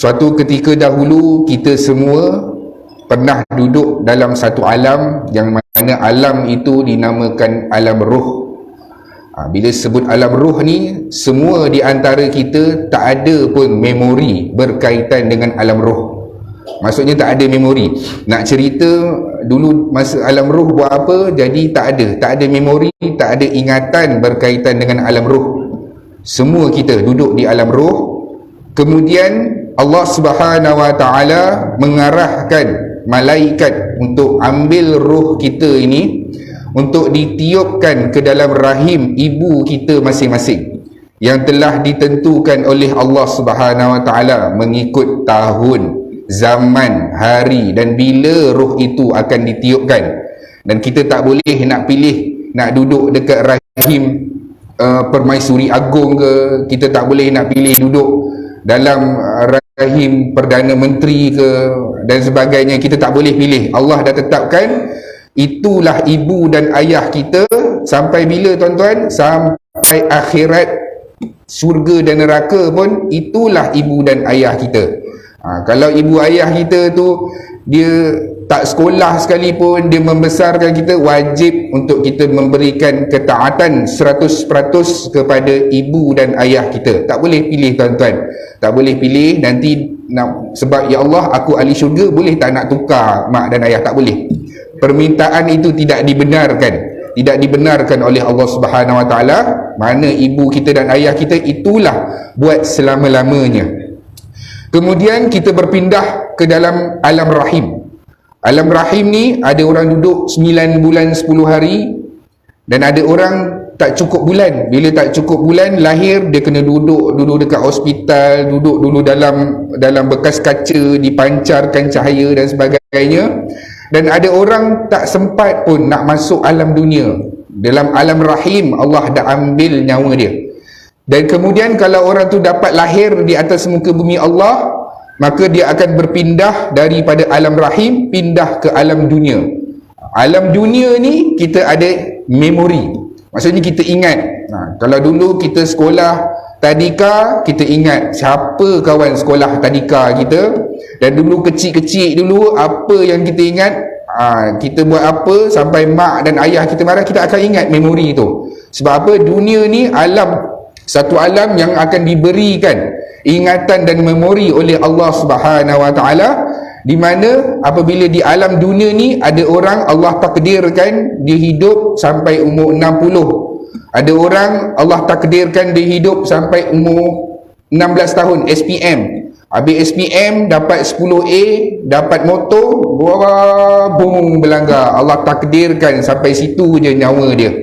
Suatu ketika dahulu kita semua pernah duduk dalam satu alam yang mana alam itu dinamakan alam ruh. Bila sebut alam ruh ni, semua di antara kita tak ada pun memori berkaitan dengan alam ruh. Maksudnya tak ada memori. Nak cerita dulu masa alam ruh buat apa, jadi tak ada memori, tak ada ingatan berkaitan dengan alam ruh. Semua kita duduk di alam ruh. Kemudian Allah Subhanahu Wa Taala mengarahkan malaikat untuk ambil ruh kita ini untuk ditiupkan ke dalam rahim ibu kita masing-masing yang telah ditentukan oleh Allah Subhanahu Wa Taala mengikut tahun, zaman, hari dan bila ruh itu akan ditiupkan. Dan kita tak boleh nak pilih nak duduk dekat rahim Permaisuri Agong ke, kita tak boleh nak pilih duduk dalam rahim Perdana Menteri ke dan sebagainya. Kita tak boleh pilih. Allah dah tetapkan itulah ibu dan ayah kita. Sampai bila tuan-tuan? Sampai akhirat, syurga dan neraka pun itulah ibu dan ayah kita. Kalau ibu ayah kita tu dia tak sekolah sekalipun, dia membesarkan kita, wajib untuk kita memberikan ketaatan 100% kepada ibu dan ayah kita. Tak boleh pilih tuan-tuan. Tak boleh pilih nanti nak, sebab ya Allah aku ahli syurga, boleh tak nak tukar mak dan ayah? Tak boleh. Permintaan itu tidak dibenarkan. Tidak dibenarkan oleh Allah Subhanahu Wa Taala. Mana ibu kita dan ayah kita itulah buat selama-lamanya. Kemudian kita berpindah ke dalam alam rahim. Alam rahim ni ada orang duduk 9 bulan 10 hari dan ada orang tak cukup bulan. Bila tak cukup bulan lahir, dia kena duduk dulu dekat hospital, duduk dulu dalam bekas kaca, dipancarkan cahaya dan sebagainya. Dan ada orang tak sempat pun nak masuk alam dunia. Dalam alam rahim Allah dah ambil nyawa dia. Dan kemudian kalau orang tu dapat lahir di atas muka bumi Allah, maka dia akan berpindah daripada alam rahim pindah ke alam dunia. Alam dunia ni kita ada memori. Maksudnya kita ingat. Kalau dulu kita sekolah tadika, kita ingat siapa kawan sekolah tadika kita. Dan dulu kecil-kecil dulu apa yang kita ingat, kita buat apa sampai mak dan ayah kita marah, kita akan ingat memori itu. Sebab apa? Dunia ni satu alam yang akan diberikan ingatan dan memori oleh Allah Subhanahu Wa Taala, di mana apabila di alam dunia ni ada orang Allah takdirkan dia hidup sampai umur 60. Ada orang Allah takdirkan dia hidup sampai umur 16 tahun SPM. Habis SPM dapat 10A, dapat motor, boom, berlanggar. Allah takdirkan sampai situ je nyawa dia.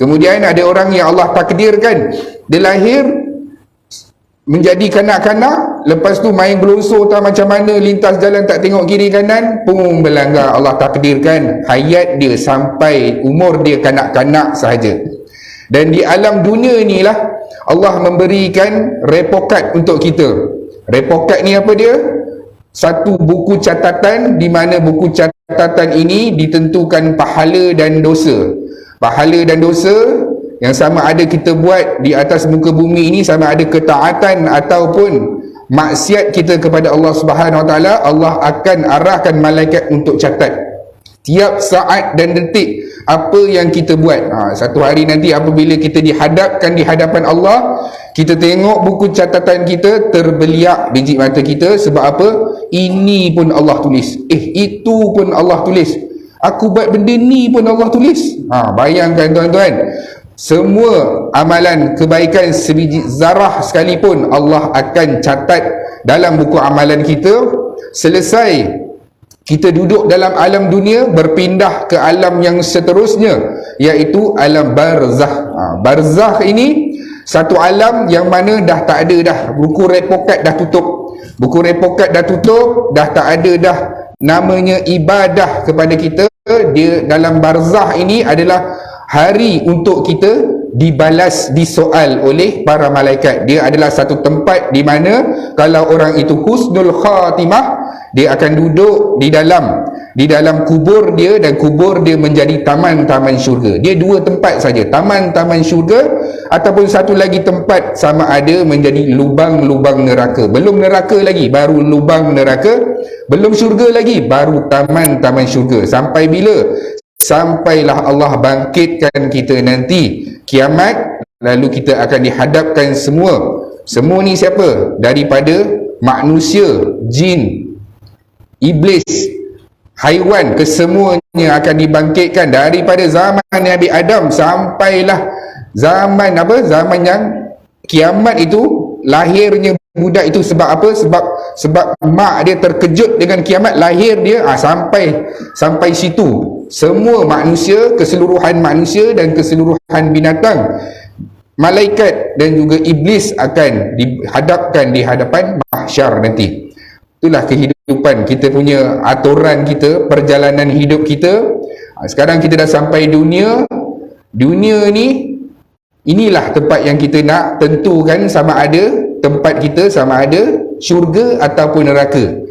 Kemudian ada orang yang Allah takdirkan dia lahir menjadi kanak-kanak, lepas tu main gelosor tak macam mana, lintas jalan tak tengok kiri kanan, pun berlanggar. Allah takdirkan hayat dia sampai umur dia kanak-kanak sahaja. Dan di alam dunia inilah Allah memberikan repokat untuk kita. Repokat ni apa dia? Satu buku catatan, di mana buku catatan ini ditentukan pahala dan dosa. Pahala dan dosa yang sama ada kita buat di atas muka bumi ini, sama ada ketaatan ataupun maksiat kita kepada Allah Subhanahu Wa Taala, Allah akan arahkan malaikat untuk catat tiap saat dan detik apa yang kita buat. Satu hari nanti apabila kita dihadapkan di hadapan Allah, kita tengok buku catatan kita, terbeliak biji mata kita. Sebab apa? Ini pun Allah tulis, itu pun Allah tulis, aku buat benda ni pun Allah tulis. Bayangkan tuan-tuan, semua amalan kebaikan sebiji zarah sekalipun Allah akan catat dalam buku amalan kita. Selesai kita duduk dalam alam dunia, berpindah ke alam yang seterusnya, iaitu alam barzah. Barzah ini satu alam yang mana dah tak ada dah, buku repokat dah tutup. Buku repokat dah tutup, dah tak ada dah namanya ibadah kepada kita. Dia dalam barzah ini adalah hari untuk kita dibalas, disoal oleh para malaikat. Dia adalah satu tempat di mana kalau orang itu husnul khatimah, dia akan duduk di dalam di dalam kubur dia dan kubur dia menjadi taman-taman syurga. Dia dua tempat saja, taman-taman syurga ataupun satu lagi tempat sama ada menjadi lubang-lubang neraka. Belum neraka lagi, baru lubang neraka. Belum syurga lagi, baru taman-taman syurga. Sampai bila? Sampailah Allah bangkitkan kita nanti kiamat, lalu kita akan dihadapkan semua ni siapa? Daripada manusia, jin, iblis, haiwan, kesemuanya akan dibangkitkan daripada zaman Nabi Adam sampailah zaman Zaman yang kiamat itu. Lahirnya budak itu sebab apa? Sebab mak dia terkejut dengan kiamat, lahir dia sampai situ. Semua manusia, keseluruhan manusia dan keseluruhan binatang, malaikat dan juga iblis akan dihadapkan di hadapan mahsyar nanti. Itulah kehidupan kita punya, aturan kita, perjalanan hidup kita. Sekarang kita dah sampai dunia ni, inilah tempat yang kita nak tentukan sama ada tempat kita sama ada syurga ataupun neraka.